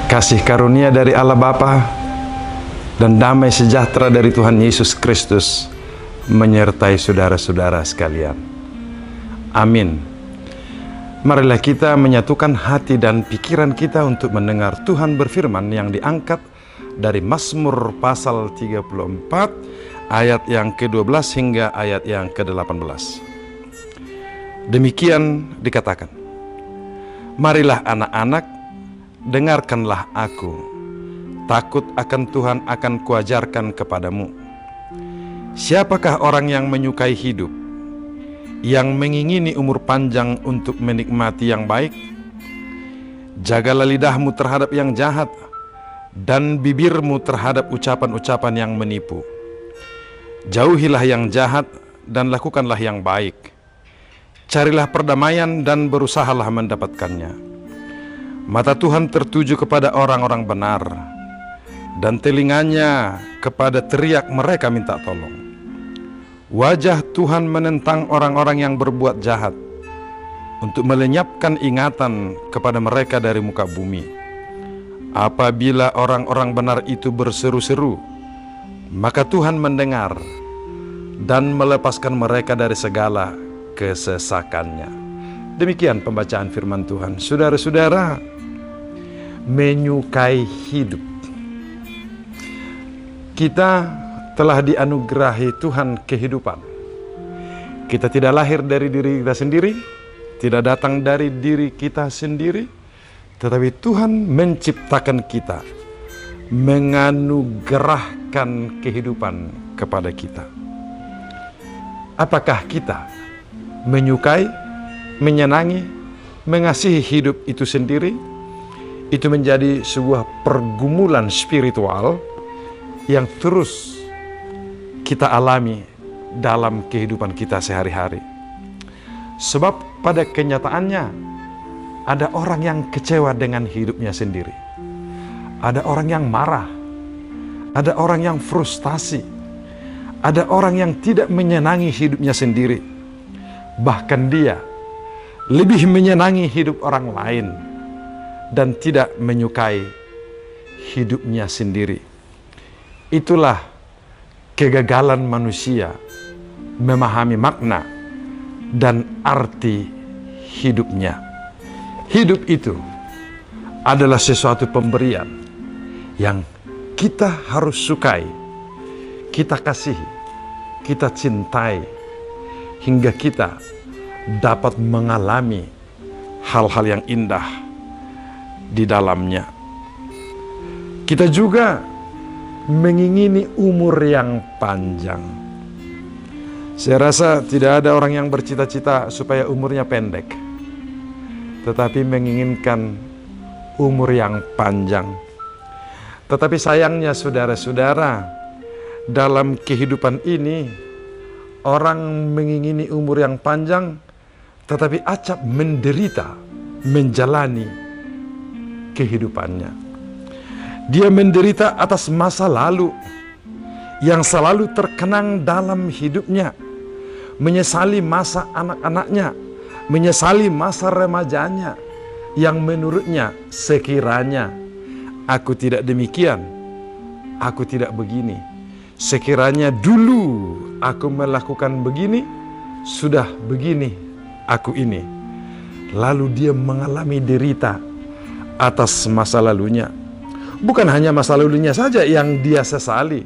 Kasih karunia dari Allah Bapa dan damai sejahtera dari Tuhan Yesus Kristus menyertai saudara-saudara sekalian. Amin. Marilah kita menyatukan hati dan pikiran kita untuk mendengar Tuhan berfirman yang diangkat dari Mazmur pasal 34 ayat yang ke-12 hingga ayat yang ke-18. Demikian dikatakan, marilah anak-anak, dengarkanlah aku, takut akan Tuhan akan kuajarkan kepadamu. Siapakah orang yang menyukai hidup, yang mengingini umur panjang untuk menikmati yang baik? Jagalah lidahmu terhadap yang jahat, dan bibirmu terhadap ucapan-ucapan yang menipu. Jauhilah yang jahat dan lakukanlah yang baik. Carilah perdamaian dan berusahalah mendapatkannya. Mata Tuhan tertuju kepada orang-orang benar, dan telinganya kepada teriak mereka minta tolong. Wajah Tuhan menentang orang-orang yang berbuat jahat, untuk melenyapkan ingatan kepada mereka dari muka bumi. Apabila orang-orang benar itu berseru-seru, maka Tuhan mendengar dan melepaskan mereka dari segala kesesakannya. Demikian pembacaan firman Tuhan. Saudara-saudara, menyukai hidup. Kita telah dianugerahi Tuhan kehidupan. Kita tidak lahir dari diri kita sendiri, tidak datang dari diri kita sendiri, tetapi Tuhan menciptakan kita, menganugerahkan kehidupan kepada kita. Apakah kita menyukai, menyenangi, mengasihi hidup itu sendiri? Itu menjadi sebuah pergumulan spiritual yang terus kita alami dalam kehidupan kita sehari-hari. Sebab pada kenyataannya ada orang yang kecewa dengan hidupnya sendiri. Ada orang yang marah. Ada orang yang frustasi. Ada orang yang tidak menyenangi hidupnya sendiri. Bahkan dia lebih menyenangi hidup orang lain dan tidak menyukai hidupnya sendiri. Itulah kegagalan manusia memahami makna dan arti hidupnya. Hidup itu adalah sesuatu pemberian yang kita harus sukai, kita kasihi, kita cintai, hingga kita dapat mengalami hal-hal yang indah di dalamnya. Kita juga mengingini umur yang panjang. Saya rasa tidak ada orang yang bercita-cita supaya umurnya pendek, tetapi menginginkan umur yang panjang. Tetapi sayangnya saudara-saudara, dalam kehidupan ini orang mengingini umur yang panjang, tetapi acap menderita menjalani kehidupannya. Dia menderita atas masa lalu yang selalu terkenang dalam hidupnya, menyesali masa anak-anaknya, menyesali masa remajanya, yang menurutnya sekiranya aku tidak demikian, aku tidak begini, sekiranya dulu aku melakukan begini, sudah begini aku ini. Lalu dia mengalami derita atas masa lalunya. Bukan hanya masa lalunya saja yang dia sesali,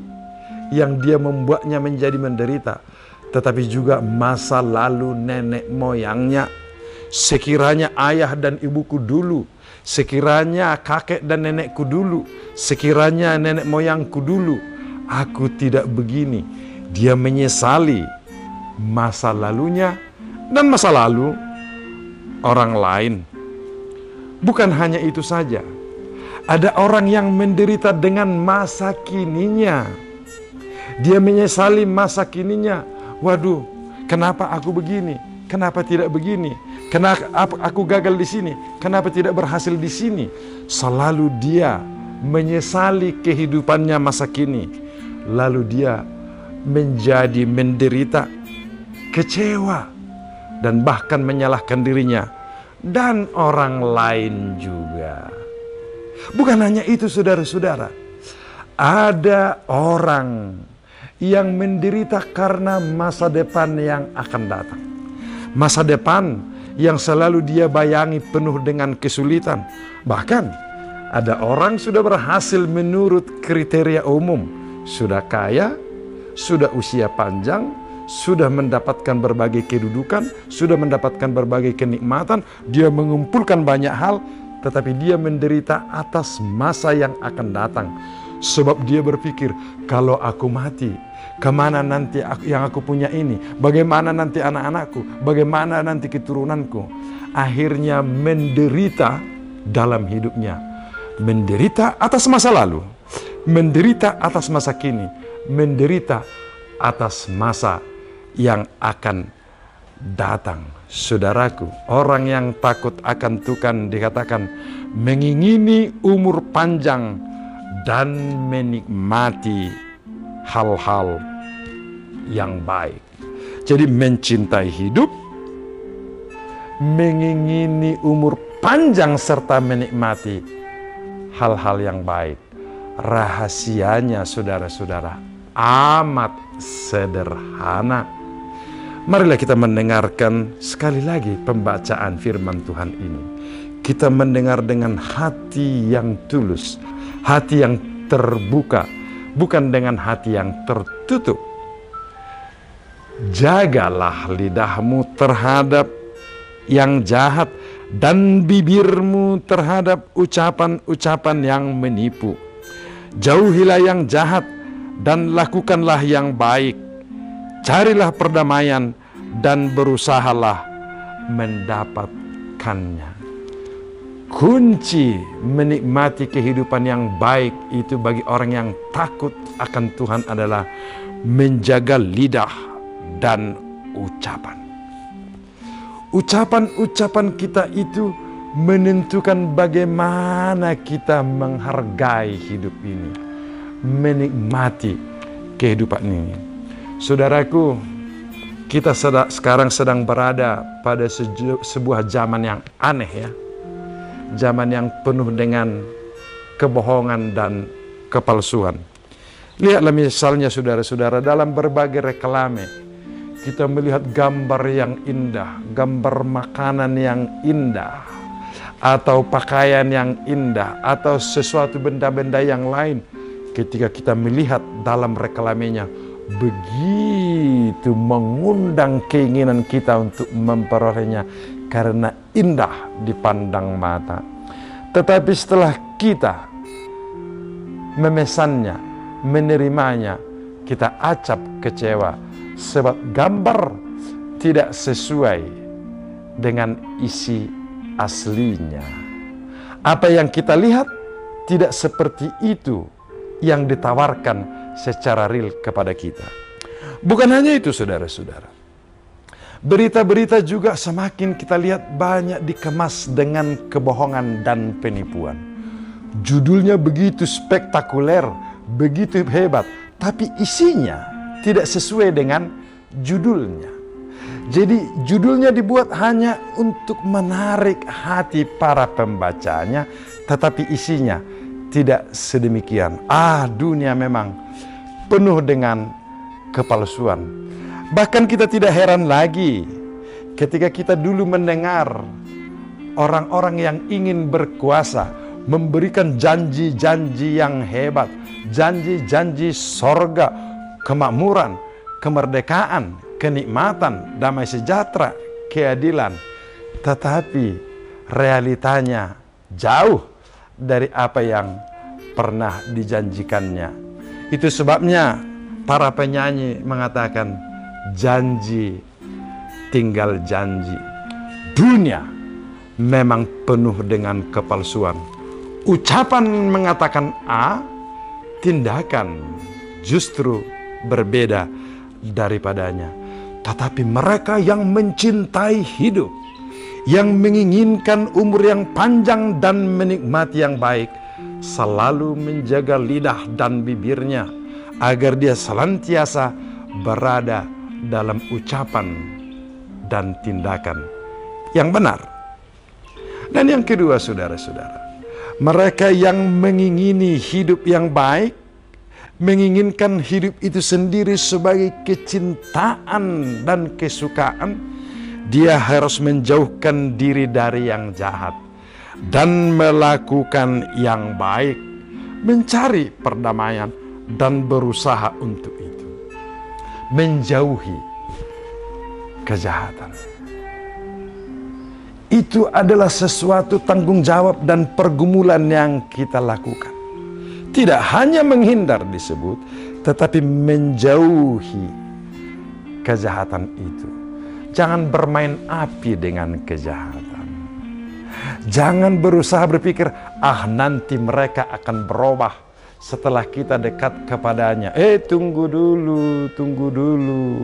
yang dia membuatnya menjadi menderita, tetapi juga masa lalu nenek moyangnya. Sekiranya ayah dan ibuku dulu, sekiranya kakek dan nenekku dulu, sekiranya nenek moyangku dulu, aku tidak begini. Dia menyesali masa lalunya dan masa lalu orang lain. Bukan hanya itu saja, ada orang yang menderita dengan masa kininya. Dia menyesali masa kininya. Waduh, kenapa aku begini? Kenapa tidak begini? Kenapa aku gagal di sini? Kenapa tidak berhasil di sini? Selalu dia menyesali kehidupannya masa kini. Lalu dia menjadi menderita, kecewa, dan bahkan menyalahkan dirinya dan orang lain juga. Bukan hanya itu saudara-saudara, ada orang yang menderita karena masa depan yang akan datang. Masa depan yang selalu dia bayangi penuh dengan kesulitan. Bahkan ada orang sudah berhasil menurut kriteria umum. Sudah kaya, sudah usia panjang, sudah mendapatkan berbagai kedudukan, sudah mendapatkan berbagai kenikmatan. Dia mengumpulkan banyak hal, tetapi dia menderita atas masa yang akan datang. Sebab dia berpikir, kalau aku mati, kemana nanti yang aku punya ini? Bagaimana nanti anak-anakku? Bagaimana nanti keturunanku? Akhirnya menderita dalam hidupnya. Menderita atas masa lalu, menderita atas masa kini, menderita atas masa yang akan datang. Saudaraku, orang yang takut akan Tuhan dikatakan mengingini umur panjang dan menikmati hal-hal yang baik. Jadi mencintai hidup, mengingini umur panjang serta menikmati hal-hal yang baik. Rahasianya saudara-saudara amat sederhana. Marilah kita mendengarkan sekali lagi pembacaan firman Tuhan ini. Kita mendengar dengan hati yang tulus, hati yang terbuka, bukan dengan hati yang tertutup. Jagalah lidahmu terhadap yang jahat dan bibirmu terhadap ucapan-ucapan yang menipu. Jauhilah yang jahat dan lakukanlah yang baik. Carilah perdamaian dan berusahalah mendapatkannya. Kunci menikmati kehidupan yang baik itu bagi orang yang takut akan Tuhan adalah menjaga lidah dan ucapan. Ucapan-ucapan kita itu menentukan bagaimana kita menghargai hidup ini, menikmati kehidupan ini. Saudaraku, kita sekarang sedang berada pada sebuah zaman yang aneh ya. Zaman yang penuh dengan kebohongan dan kepalsuan. Lihatlah misalnya saudara-saudara, dalam berbagai reklame kita melihat gambar yang indah, gambar makanan yang indah, atau pakaian yang indah, atau sesuatu benda-benda yang lain. Ketika kita melihat dalam reklamenya, begitu mengundang keinginan kita untuk memperolehnya karena indah dipandang mata. Tetapi setelah kita memesannya, menerimanya, kita acap kecewa sebab gambar tidak sesuai dengan isi aslinya. Apa yang kita lihat tidak seperti itu yang ditawarkan secara real kepada kita. Bukan hanya itu saudara-saudara, berita-berita juga semakin kita lihat banyak dikemas dengan kebohongan dan penipuan. Judulnya begitu spektakuler, begitu hebat, tapi isinya tidak sesuai dengan judulnya. Jadi judulnya dibuat hanya untuk menarik hati para pembacanya, tetapi isinya tidak sedemikian. Dunia memang penuh dengan kepalsuan. Bahkan kita tidak heran lagi ketika kita dulu mendengar orang-orang yang ingin berkuasa memberikan janji-janji yang hebat, janji-janji sorga, kemakmuran, kemerdekaan, kenikmatan, damai sejahtera, keadilan. Tetapi realitanya jauh dari apa yang pernah dijanjikannya. Itu sebabnya para penyanyi mengatakan, janji tinggal janji. Dunia memang penuh dengan kepalsuan. Ucapan mengatakan A, tindakan justru berbeda daripadanya. Tetapi mereka yang mencintai hidup, yang menginginkan umur yang panjang dan menikmati yang baik, selalu menjaga lidah dan bibirnya agar dia senantiasa berada dalam ucapan dan tindakan yang benar. Dan yang kedua saudara-saudara, Mereka yang mengingini hidup yang baik, menginginkan hidup itu sendiri sebagai kecintaan dan kesukaan, dia harus menjauhkan diri dari yang jahat dan melakukan yang baik, mencari perdamaian dan berusaha untuk itu, menjauhi kejahatan. Itu adalah sesuatu tanggung jawab dan pergumulan yang kita lakukan. Tidak hanya menghindar disebut, tetapi menjauhi kejahatan itu. Jangan bermain api dengan kejahatan. Jangan berusaha berpikir, nanti mereka akan berubah setelah kita dekat kepadanya. Tunggu dulu.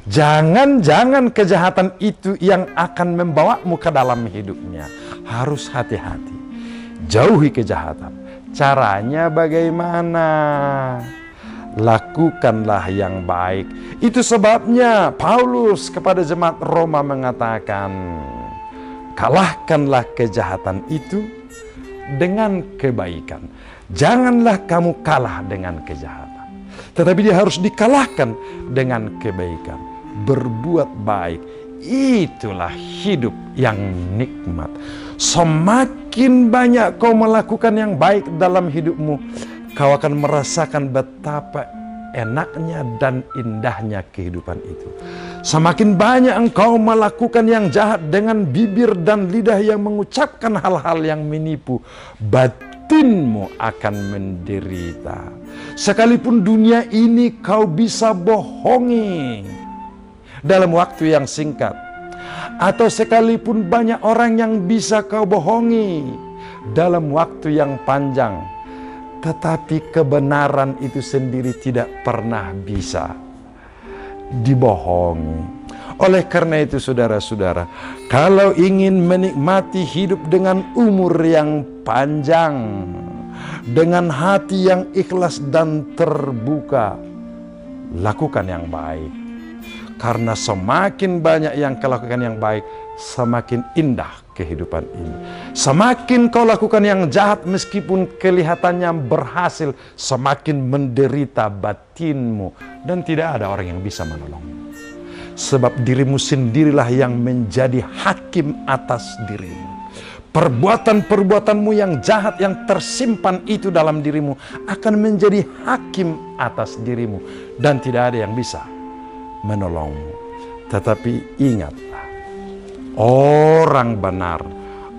Jangan kejahatan itu yang akan membawamu ke dalam hidupnya. Harus hati-hati. Jauhi kejahatan. Caranya bagaimana? Lakukanlah yang baik. Itu sebabnya Paulus kepada jemaat Roma mengatakan, kalahkanlah kejahatan itu dengan kebaikan. Janganlah kamu kalah dengan kejahatan, tetapi dia harus dikalahkan dengan kebaikan. Berbuat baik, itulah hidup yang nikmat. Semakin banyak kau melakukan yang baik dalam hidupmu, kau akan merasakan betapa enaknya dan indahnya kehidupan itu. Semakin banyak engkau melakukan yang jahat dengan bibir dan lidah yang mengucapkan hal-hal yang menipu, batinmu akan menderita. Sekalipun dunia ini kau bisa bohongi dalam waktu yang singkat, atau sekalipun banyak orang yang bisa kau bohongi dalam waktu yang panjang, tetapi kebenaran itu sendiri tidak pernah bisa dibohongi. Oleh karena itu saudara-saudara, kalau ingin menikmati hidup dengan umur yang panjang, dengan hati yang ikhlas dan terbuka, lakukan yang baik. Karena semakin banyak yang kau lakukan yang baik, semakin indah kehidupan ini. Semakin kau lakukan yang jahat meskipun kelihatannya berhasil, semakin menderita batinmu dan tidak ada orang yang bisa menolongmu. Sebab dirimu sendirilah yang menjadi hakim atas dirimu. Perbuatan-perbuatanmu yang jahat yang tersimpan itu dalam dirimu akan menjadi hakim atas dirimu dan tidak ada yang bisa menolongmu. Tetapi ingatlah, orang benar,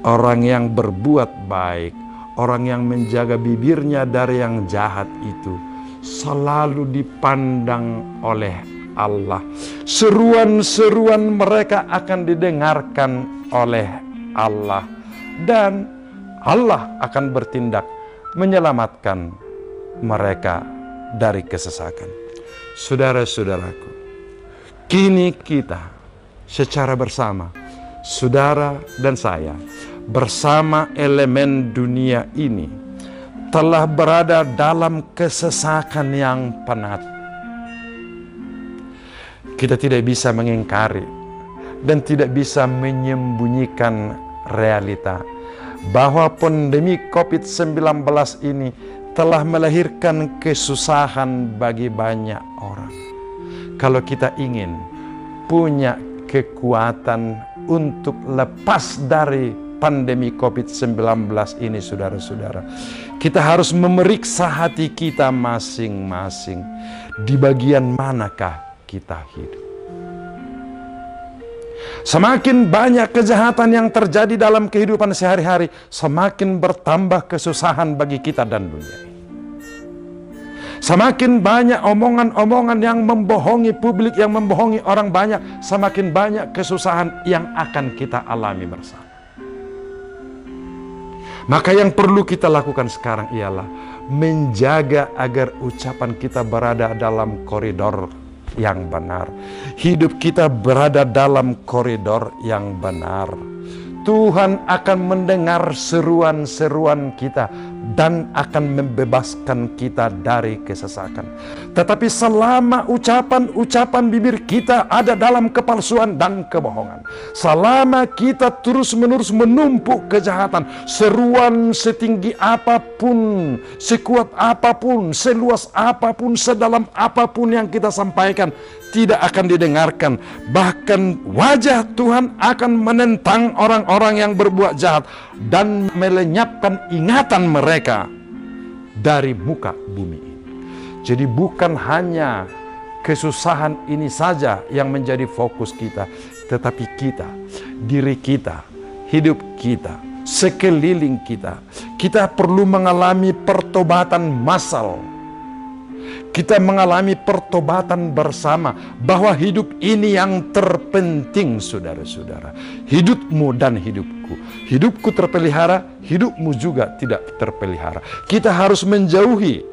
orang yang berbuat baik, orang yang menjaga bibirnya dari yang jahat itu selalu dipandang oleh Allah. Seruan-seruan mereka akan didengarkan oleh Allah, dan Allah akan bertindak menyelamatkan mereka dari kesesakan. Saudara-saudaraku, kini kita secara bersama, saudara dan saya, bersama elemen dunia ini, telah berada dalam kesesakan yang penat. Kita tidak bisa mengingkari dan tidak bisa menyembunyikan realita bahwa pandemi COVID-19 ini telah melahirkan kesusahan bagi banyak orang. Kalau kita ingin punya kekuatan untuk lepas dari pandemi COVID-19 ini, saudara-saudara, kita harus memeriksa hati kita masing-masing. Di bagian manakah kita hidup? Semakin banyak kejahatan yang terjadi dalam kehidupan sehari-hari, semakin bertambah kesusahan bagi kita dan dunia ini. Semakin banyak omongan-omongan yang membohongi publik, yang membohongi orang banyak, semakin banyak kesusahan yang akan kita alami bersama. Maka yang perlu kita lakukan sekarang ialah menjaga agar ucapan kita berada dalam koridor yang benar. Hidup kita berada dalam koridor yang benar. Tuhan akan mendengar seruan-seruan kita dan akan membebaskan kita dari kesesakan. Tetapi selama ucapan-ucapan bibir kita ada dalam kepalsuan dan kebohongan, selama kita terus-menerus menumpuk kejahatan, seruan setinggi apapun, sekuat apapun, seluas apapun, sedalam apapun yang kita sampaikan, tidak akan didengarkan. Bahkan wajah Tuhan akan menentang orang-orang yang berbuat jahat dan melenyapkan ingatan mereka dari muka bumi ini. Jadi bukan hanya kesusahan ini saja yang menjadi fokus kita, tetapi kita, diri kita, hidup kita, sekeliling kita. Kita perlu mengalami pertobatan massal. Kita mengalami pertobatan bersama, bahwa hidup ini yang terpenting, saudara-saudara. Hidupmu dan hidupku. Hidupku terpelihara, hidupmu juga tidak terpelihara. Kita harus menjauhi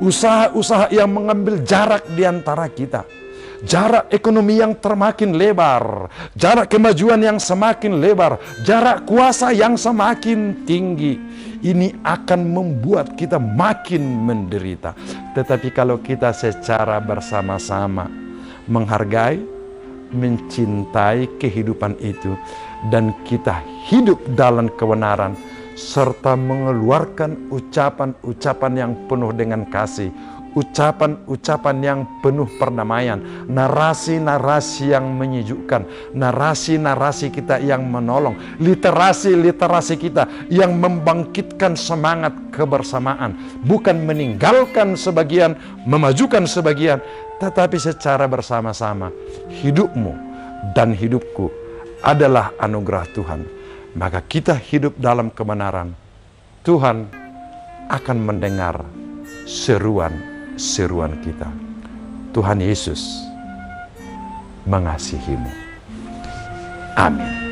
usaha-usaha yang mengambil jarak di antara kita. Jarak ekonomi yang termakin lebar, jarak kemajuan yang semakin lebar, jarak kuasa yang semakin tinggi. Ini akan membuat kita makin menderita. Tetapi kalau kita secara bersama-sama menghargai, mencintai kehidupan itu, dan kita hidup dalam kebenaran, serta mengeluarkan ucapan-ucapan yang penuh dengan kasih, ucapan-ucapan yang penuh perdamaian, narasi-narasi yang menyejukkan, narasi-narasi kita yang menolong, literasi-literasi kita yang membangkitkan semangat kebersamaan, bukan meninggalkan sebagian, memajukan sebagian, tetapi secara bersama-sama. Hidupmu dan hidupku adalah anugerah Tuhan. Maka kita hidup dalam kebenaran, Tuhan akan mendengar seruan kita. Tuhan Yesus mengasihimu. Amin.